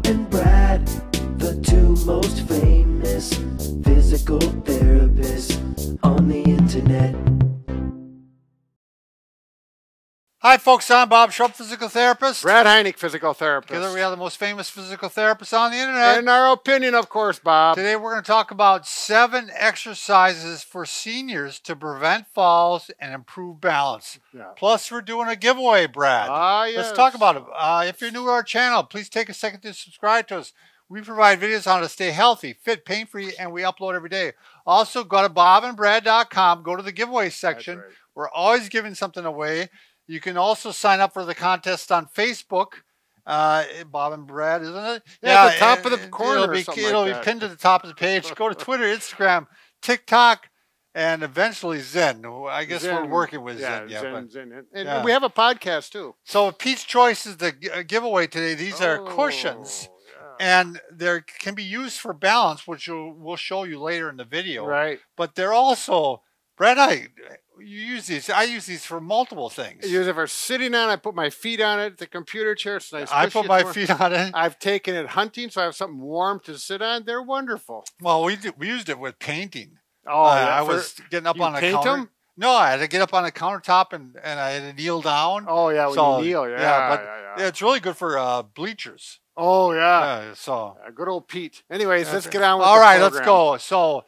and Brad, the two most famous physical therapists on the internet. Hi folks, I'm Bob Schrupp, physical therapist. Brad Heineck, physical therapist. Together we are the most famous physical therapists on the internet. In our opinion, of course, Bob. Today we're going to talk about 7 exercises for seniors to prevent falls and improve balance. Yeah. Plus we're doing a giveaway, Brad. Yes. Let's talk about it. If you're new to our channel, please take a second to subscribe to us. We provide videos on how to stay healthy, fit, pain-free, and we upload every day. Also, go to bobandbrad.com, go to the giveaway section. That's right. We're always giving something away. You can also sign up for the contest on Facebook. Bob and Brad, isn't it? Yeah, at the top of the corner. It'll be pinned to the top of the page. Go to Twitter, Instagram, TikTok, and eventually Zen. I guess we're working with Zen. Zen. And we have a podcast too. So Pete's Choice is the giveaway today. These are cushions. Yeah. And they can be used for balance, which we'll show you later in the video. Right. But they're also, Brad, you use these. I use these for multiple things. I use it for sitting on. I put my feet on it. The computer chair. It's nice. I put my feet on it. I've taken it hunting, so I have something warm to sit on. They're wonderful. Well, we used it with painting. Oh, yeah. I was getting up on a counter. Them? No, I had to get up on a countertop and I had to kneel down. Oh yeah, when you kneel. Yeah, it's really good for bleachers. Oh yeah. So good old Pete. Anyways, let's get on with all right. program. Let's go. So.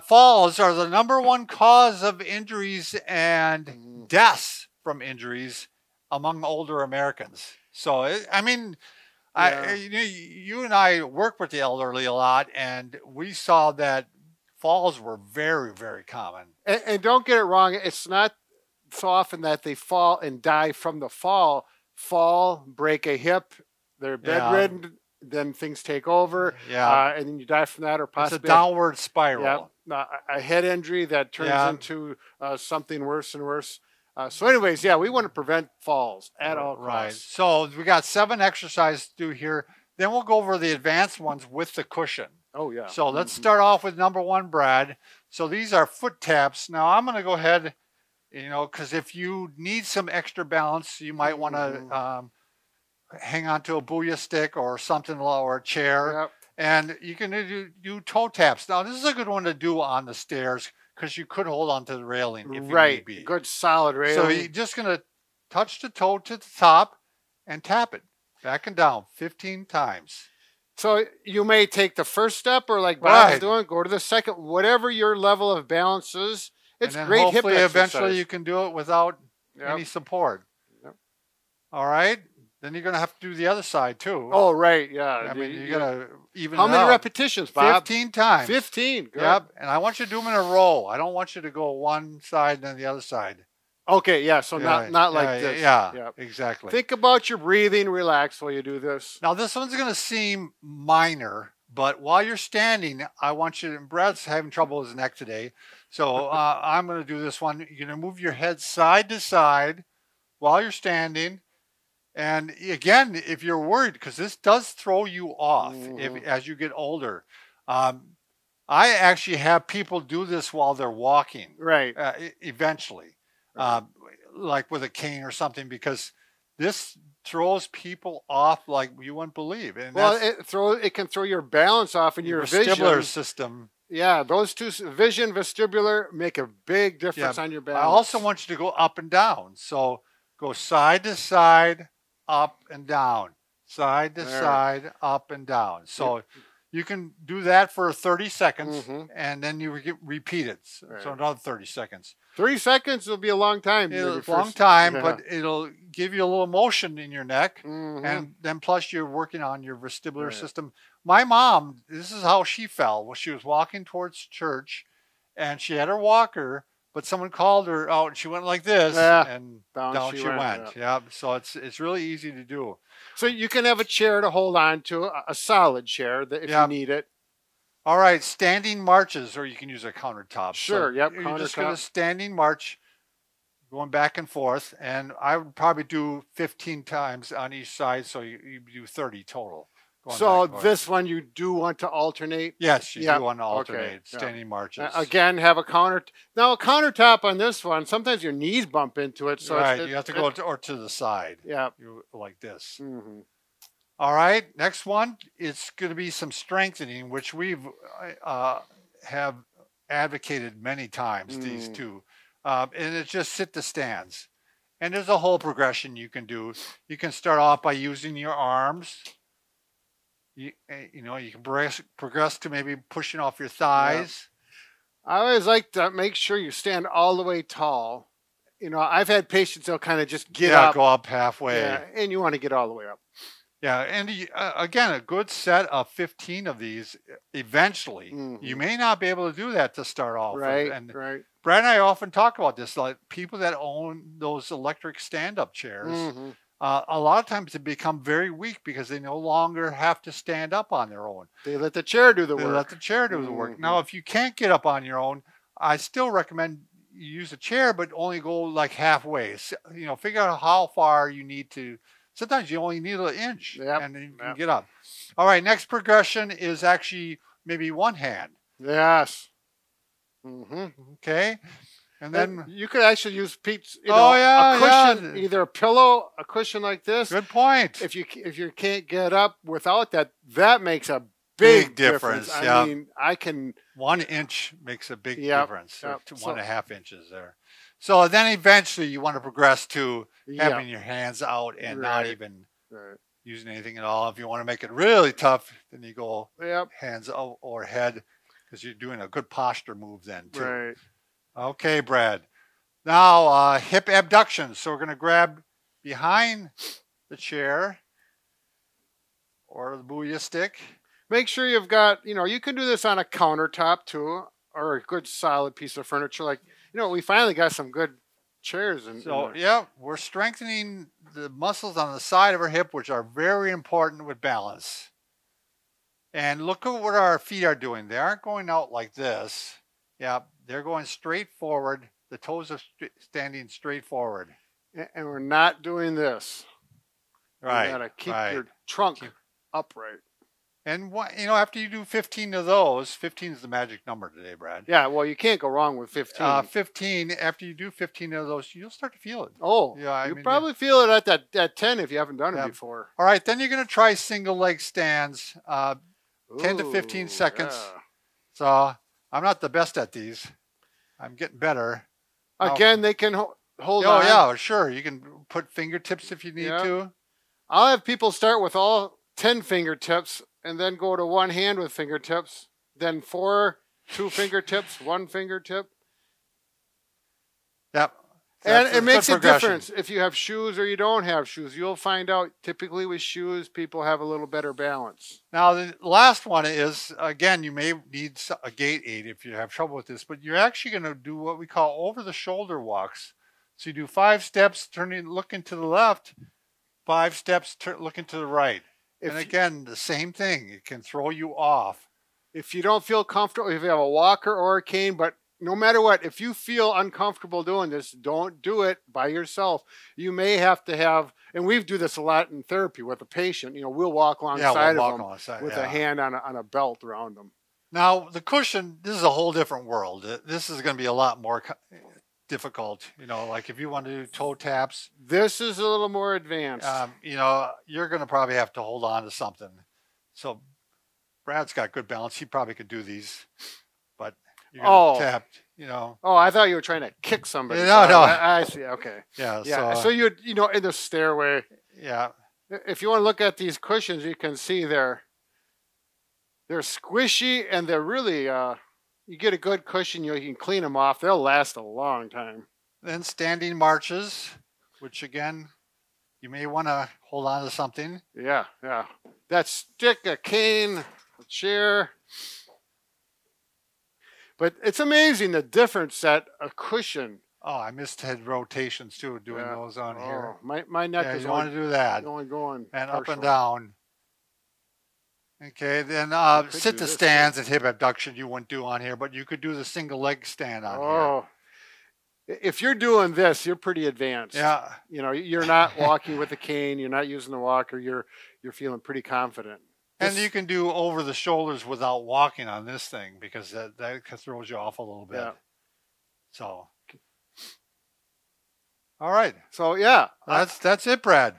Falls are the #1 cause of injuries and deaths from injuries among older Americans. So, you and I work with the elderly a lot, and we saw that falls were very, very common. And don't get it wrong. It's not so often that they fall and die from the fall. Fall, break a hip, they're bedridden. Then things take over, and then you die from that, or possibly it's a downward spiral. Yeah, a head injury that turns into something worse and worse. So, anyways, we want to prevent falls at all costs. Right. So we got 7 exercises to do here. Then we'll go over the advanced ones with the cushion. Oh yeah. So let's start off with #1, Brad. So these are foot taps. Now I'm going to go ahead, because if you need some extra balance, you might want to. Hang on to a Booya Stick or something, or a chair, and you can do toe taps. Now this is a good one to do on the stairs because you could hold on to the railing if you need be. Good solid railing. So you're just going to touch the toe to the top and tap it back and down 15 times. So you may take the first step, or like Bob's doing, go to the second, whatever your level of balance is. It's great hip exercise. Eventually you can do it without any support. Yep. All right. Then you're going to have to do the other side, too. Oh, right, yeah. I mean, you're going to even How many repetitions, Bob? 15 times. 15, good. Yep, and I want you to do them in a row. I don't want you to go one side and then the other side. Okay, so not like this. Yeah, exactly. Think about your breathing, relax while you do this. Now, this one's going to seem minor, but while you're standing, I want you to, Brad's having trouble with his neck today, so I'm going to do this one. You're going to move your head side to side while you're standing. And again, if you're worried, because this does throw you off as you get older. I actually have people do this while they're walking. Right. Eventually, like with a cane or something, because this throws people off like you wouldn't believe. And it can throw your balance off in your vestibular system. Yeah, those two, vision, vestibular, make a big difference on your balance. I also want you to go up and down. So go side to side, up and down, side to side, up and down. So you can do that for 30 seconds, and then you repeat it. So another 30 seconds. 30 seconds will be a long time. It's a long time, but it'll give you a little motion in your neck, and then plus you're working on your vestibular system. My mom, this is how she fell. Well, she was walking towards church, and she had her walker, but someone called her out, and she went like this, and down she went. Yeah. So it's really easy to do. So you can have a chair to hold on to, a solid chair if you need it. All right, standing marches, or you can use a countertop. Sure, so you're just going to standing march, going back and forth, and I would probably do 15 times on each side, so you do 30 total. So this one you do want to alternate? Yes, you do want to alternate standing marches. Again, have a counter. Now a countertop on this one, sometimes your knees bump into it. So you have to go to the side. Yeah. Like this. All right, next one, it's going to be some strengthening, which we've have advocated many times, these two. And it's just sit to stands. And there's a whole progression you can do. You can start off by using your arms. You know, you can progress to maybe pushing off your thighs. I always like to make sure you stand all the way tall. You know, I've had patients that'll kind of just get up. Go up halfway. Yeah, and you want to get all the way up. Yeah, and again, a good set of 15 of these eventually. You may not be able to do that to start off. Right, right. Brad and I often talk about this, like people that own those electric stand-up chairs, a lot of times they become very weak because they no longer have to stand up on their own. They let the chair do the work. They let the chair do the work. Now, if you can't get up on your own, I still recommend you use a chair, but only go like halfway. You know, figure out how far you need to. Sometimes you only need an inch, and then you can get up. All right, next progression is actually maybe one hand. Yes. Okay. And then you could actually use Pete's. A cushion, either a pillow, a cushion like this. Good point. If you can't get up without that, that makes a big difference. I mean, I can. 1 inch makes a big difference. Or 1.5 inches there. So then eventually you want to progress to having your hands out and not even using anything at all. If you want to make it really tough, then you go hands overhead because you're doing a good posture move then too. Right. Okay, Brad. Now hip abduction. So we're going to grab behind the chair or the Booya stick. Make sure you've got, you can do this on a countertop too, or a good solid piece of furniture like. We finally got some good chairs. So, yeah, we're strengthening the muscles on the side of our hip, which are very important with balance. And look at what our feet are doing. They aren't going out like this. Yeah, they're going straight forward. The toes are standing straight forward. And we're not doing this. Right. You got to keep your trunk upright. And after you do 15 of those, 15 is the magic number today, Brad. Yeah, well, you can't go wrong with 15. 15. After you do 15 of those, you'll start to feel it. Oh, yeah. You probably feel it at that 10 if you haven't done it before. All right, then you're going to try single leg stands, 10 to 15 seconds. Yeah. So I'm not the best at these. I'm getting better. Again, they can hold on. Oh, yeah, sure. You can put fingertips if you need to. I'll have people start with all 10 fingertips. And then go to one hand with fingertips, then 4, 2 fingertips, 1 fingertip. Yep. And it makes a difference if you have shoes or you don't have shoes. You'll find out typically with shoes, people have a little better balance. Now, the last one is, again, you may need a gait aid if you have trouble with this, but you're actually going to do what we call over-the-shoulder walks. So you do 5 steps, looking to the left, 5 steps, looking to the right. And again, the same thing. It can throw you off. If you don't feel comfortable, if you have a walker or a cane, but no matter what, if you feel uncomfortable doing this, don't do it by yourself. You may have to have, and we do this a lot in therapy with a patient, we'll walk alongside of them with a hand on a belt around them. Now, the cushion, this is a whole different world. This is going to be a lot more difficult, like if you want to do toe taps. This is a little more advanced. You're going to probably have to hold on to something. So Brad's got good balance. He probably could do these, but you're going to tap, Oh, I thought you were trying to kick somebody. No. I see. Okay. Yeah. So you in the stairway. Yeah. If you want to look at these cushions, you can see they're squishy and they're really, you get a good cushion, you can clean them off. They'll last a long time. Then standing marches, which again, you may want to hold on to something. Yeah. That stick, a cane, a chair. But it's amazing the difference that a cushion. Oh, I missed head rotations too, doing those on here. My neck is you want to do that. Only going and partial. Up and down. Okay, then sit to stands and hip abduction you wouldn't do on here, but you could do the single leg stand on here. If you're doing this, you're pretty advanced. Yeah. You're not walking with a cane, you're not using the walker, you're feeling pretty confident. And you can do over the shoulders without walking on this thing because that throws you off a little bit. Yeah. So, all right. So, yeah. That's it, Brad.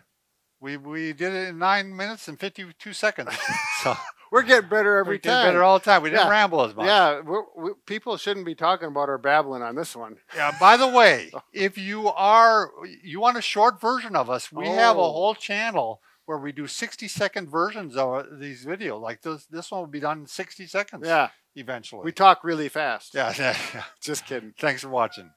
We did it in 9 minutes and 52 seconds. So we're getting better every time. Getting better all the time. We didn't ramble as much. Yeah, people shouldn't be talking about our babbling on this one. Yeah. By the way, if you want a short version of us, we have a whole channel where we do 60-second versions of these videos. Like this one will be done in 60 seconds. Yeah. Eventually. We talk really fast. Yeah. Just kidding. Thanks for watching.